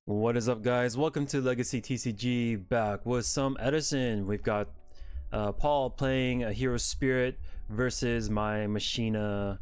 What is up, guys? Welcome to Legacy TCG, back with some Edison. We've got Paul playing a Hero Spirit versus my Machina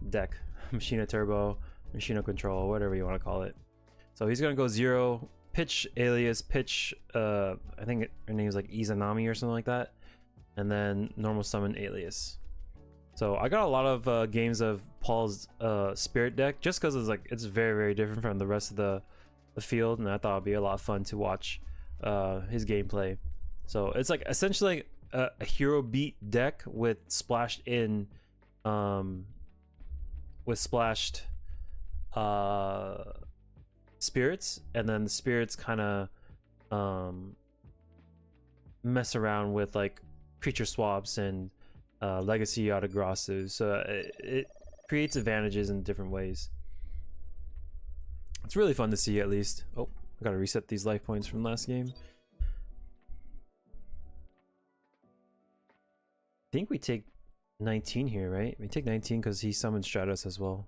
deck. Machina Turbo, Machina Control, whatever you want to call it. So he's gonna go 0, pitch Alias, pitch I think her name is like Izanami or something like that, and then normal summon Alias. So I got a lot of games of Paul's Spirit deck just because it's very different from the rest of the field, and I thought it'd be a lot of fun to watch his gameplay. So it's like essentially a hero beat deck with splashed in splashed spirits, and then the spirits kind of mess around with like creature swaps and legacy autogrosses. So it creates advantages in different ways. It's really fun to see, at least. Oh, I gotta reset these life points from last game. I think we take 19 here, right? We take 19 because he summons Stratos as well.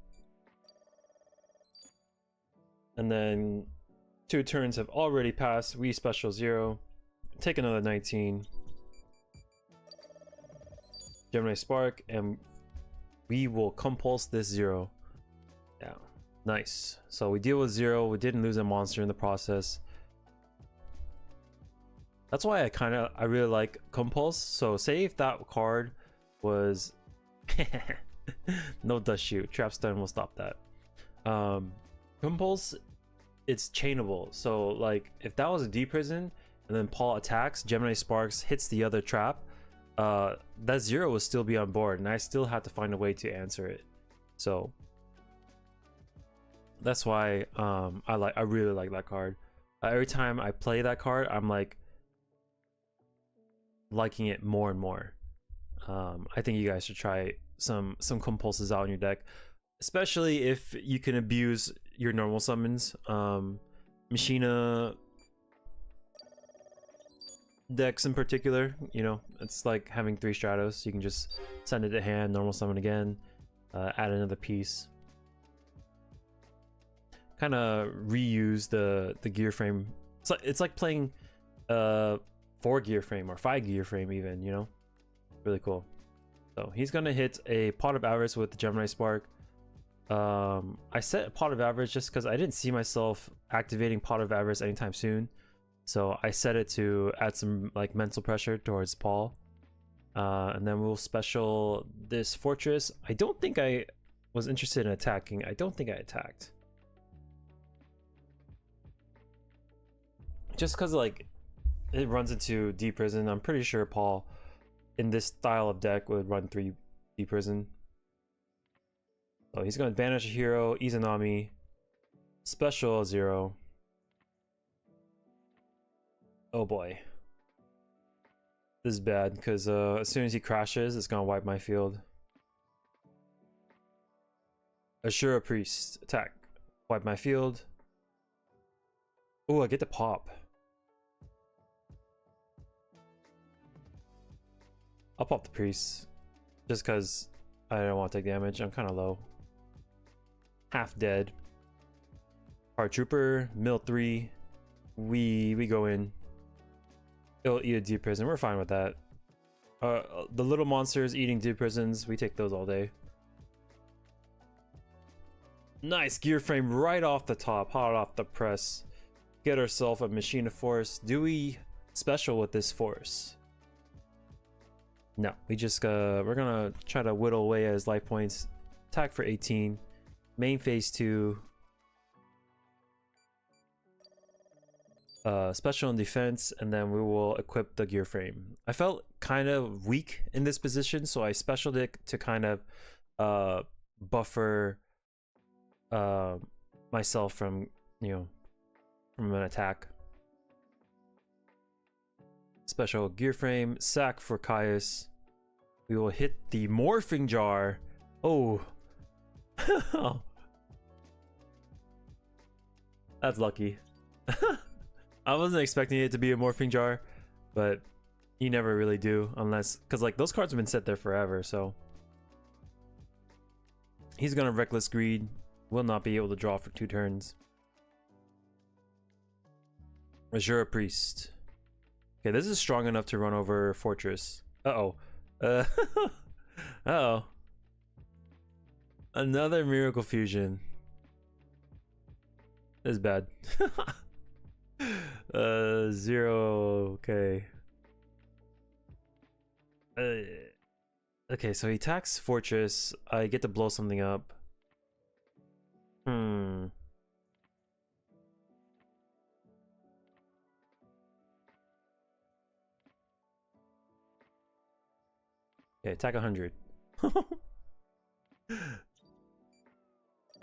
And then 2 turns have already passed. We special 0. Take another 19. Gemini Spark, and we will compulse this 0. Yeah. Nice. So we deal with 0. We didn't lose a monster in the process. That's why I really like Compulse. So say if that card was no dust shoot, Trap Stun will stop that. Compulse, it's chainable. So like if that was a D prison and then Paul attacks, Gemini Sparks hits the other trap, that 0 will still be on board, and I still have to find a way to answer it. So that's why I really like that card. Every time I play that card, I'm like liking it more and more. I think you guys should try some compulses out in your deck, especially if you can abuse your normal summons. Machina decks in particular, you know, it's like having 3 Stratos. You can just send it to hand, normal summon again, add another piece. Kind of reuse the gear frame. It's like playing 4 gear frame or 5 gear frame even, you know. Really cool. So he's gonna hit a Pot of Avarice with the Gemini Spark. I set a Pot of Avarice just because I didn't see myself activating Pot of Avarice anytime soon, so I set it to add some like mental pressure towards Paul. And then we'll special this Fortress. I don't think I was interested in attacking. I don't think I attacked. Just because like it runs into D prison. I'm pretty sure Paul in this style of deck would run 3 D prison. So he's going to banish a hero, Izanami, special 0. Oh boy. This is bad because as soon as he crashes, it's going to wipe my field. Ashura Priest, attack. Wipe my field. Oh, I get the pop. I'll pop the priest just because I don't want to take damage. I'm kind of low. Half dead. Hard Trooper, mill 3. We go in. It'll eat a deep prison. We're fine with that. The little monsters eating deep prisons, we take those all day. Nice gear frame right off the top, hot off the press. Get ourselves a Machina Force. Do we special with this force? No, we just we're gonna try to whittle away at his life points. Attack for 18. Main phase 2. Special and defense, and then we will equip the gear frame. I felt kind of weak in this position, so I specialed it to kind of buffer myself from, you know, from an attack. Special gear frame, sack for Caius. We will hit the morphing jar. Oh. That's lucky. I wasn't expecting it to be a morphing jar, but you never really do unless, because like those cards have been set there forever. So he's gonna reckless greed, will not be able to draw for 2 turns. Azure Priest. Okay, this is strong enough to run over Fortress. Uh-oh. Uh, uh-oh. Another Miracle Fusion. This is bad. 0, okay. Okay, so he attacks Fortress. I get to blow something up. Hmm. Okay, attack 100.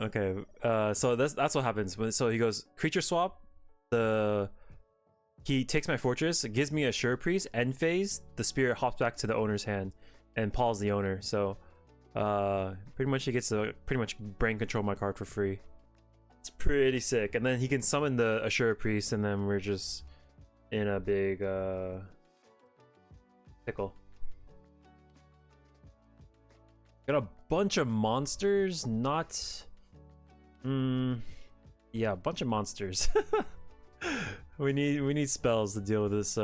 Okay, so that's what happens. So he goes creature swap. He takes my fortress, gives me a sure priest. End phase, the spirit hops back to the owner's hand, and Paul's the owner. So, pretty much he gets to pretty much brain control my card for free. It's pretty sick. And then he can summon the Assure Priest, and then we're just in a big pickle. Got a bunch of monsters, not yeah, a bunch of monsters. we need spells to deal with this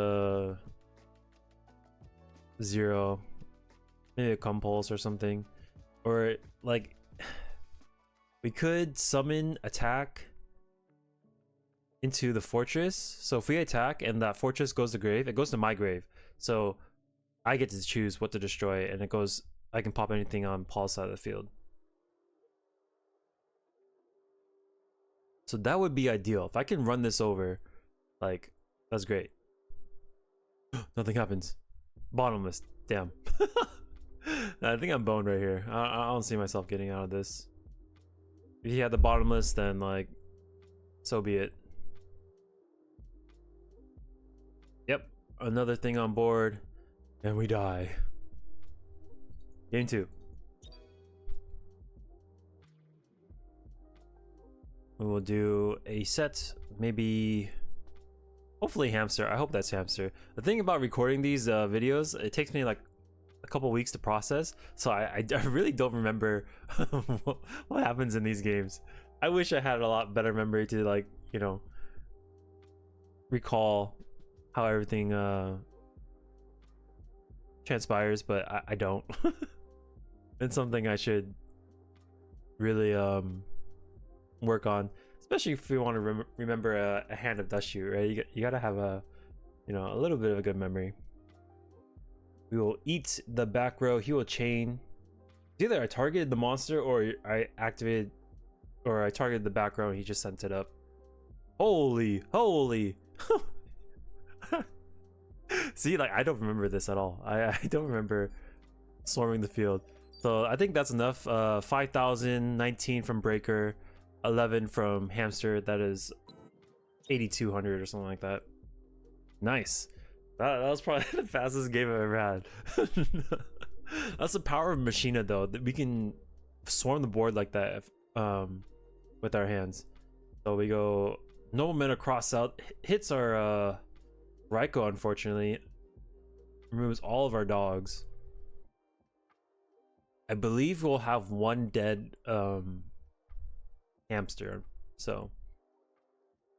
0. Maybe a compulse or something. Or like we could summon attack into the fortress. So if we attack and that fortress goes to grave, it goes to my grave. So I get to choose what to destroy, and it goes, I can pop anything on Paul's side of the field. So that would be ideal. If I can run this over, like, that's great. Nothing happens. Bottomless. Damn. I think I'm boned right here. I don't see myself getting out of this. If he had the bottomless, then, like, so be it. Yep. Another thing on board. And we die. Game 2. We will do a set, maybe, hopefully hamster. I hope that's hamster. The thing about recording these videos, it takes me like a couple weeks to process, so I really don't remember what happens in these games. I wish I had a lot better memory to, like, you know, recall how everything transpires, but I don't. It's something I should really work on, especially if we want to remember a hand of dust shoot, right? You gotta have a, you know, a little bit of a good memory. We will eat the back row. He will chain. Either I targeted the monster or I activated, or I targeted the back row and he just sent it up. Holy. See, like, I don't remember this at all. I don't remember swarming the field. So I think that's enough. 5,019 from Breaker, 11 from Hamster. That is 8,200 or something like that. Nice. That was probably the fastest game I've ever had. That's the power of Machina, though. That we can swarm the board like that if, with our hands. So we go no mana cross out. Hits our Raiko, unfortunately. Removes all of our dogs. I believe we'll have one dead hamster. So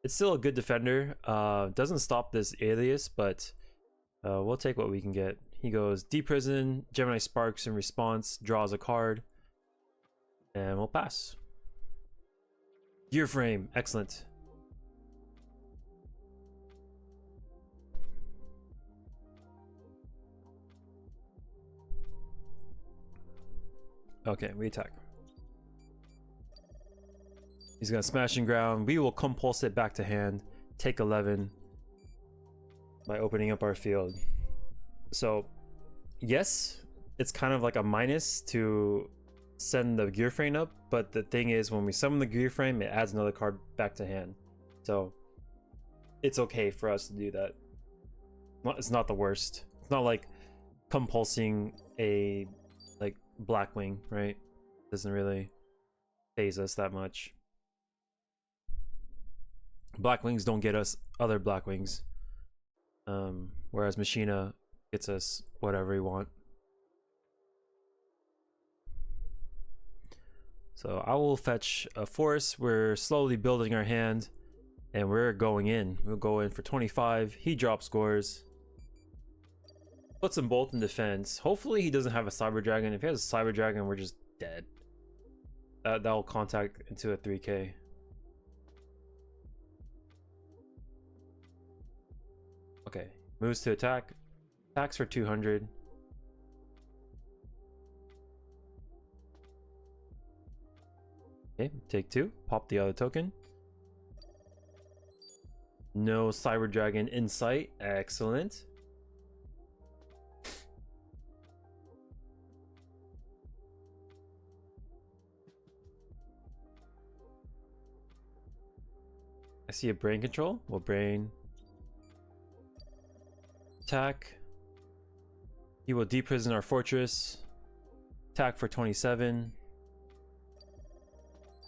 it's still a good defender. Doesn't stop this alias, but we'll take what we can get. He goes Deep Prison, Gemini Sparks in response, draws a card, and we'll pass. Gear Frame, excellent. Okay, we attack. He's gonna Smashing Ground. We will compulse it back to hand, take 11 by opening up our field. So, yes, it's kind of like a minus to send the gear frame up, but the thing is, when we summon the gear frame, it adds another card back to hand. So, it's okay for us to do that. It's not the worst. It's not like compulsing a, like, Blackwing, right? Doesn't really phase us that much. Blackwings don't get us other Blackwings. Whereas Machina gets us whatever we want. So I will fetch a force. We're slowly building our hand. and we're going in. We'll go in for 25. He drops scores. Puts them both in defense. Hopefully he doesn't have a Cyber Dragon. If he has a Cyber Dragon, we're just dead. That'll contact into a 3k. Okay, moves to attack. Attacks for 200. Okay, take 2. Pop the other token. No Cyber Dragon in sight. Excellent. I see a brain control. We'll brain. Attack. He will deprison our fortress. Attack for 27.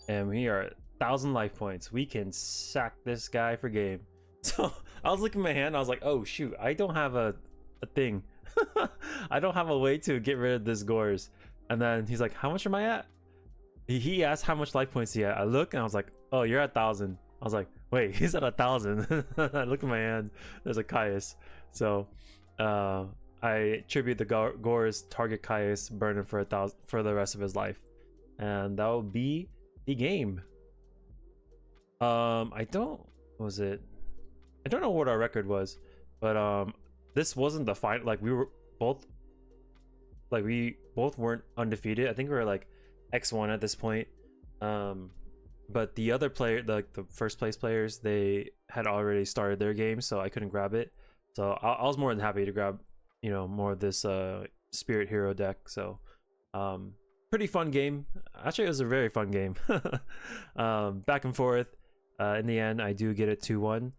And we are at 1,000 life points. We can sack this guy for game. So I was looking at my hand. I was like, oh shoot, I don't have a thing. I don't have a way to get rid of this Gores. And then he's like, how much am I at? He asked how much life points he had. I look and I was like, oh, you're at 1,000. I was like, wait, he's at 1,000. I look at my hand. There's a Caius. So I attribute the Gores target Caius, burn him for 1,000 for the rest of his life, and that will be the game. I don't know what our record was, but this wasn't the fight. Like we both weren't undefeated. I think we were like X1 at this point. But the other player, the first place players, they had already started their game, so I couldn't grab it. So I was more than happy to grab, you know, more of this Spirit Hero deck. So pretty fun game. Actually, it was a very fun game. Back and forth. In the end, I do get it 2-1.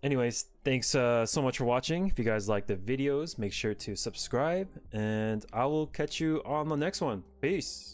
Anyways, thanks so much for watching. If you guys like the videos, make sure to subscribe, and I will catch you on the next one. Peace.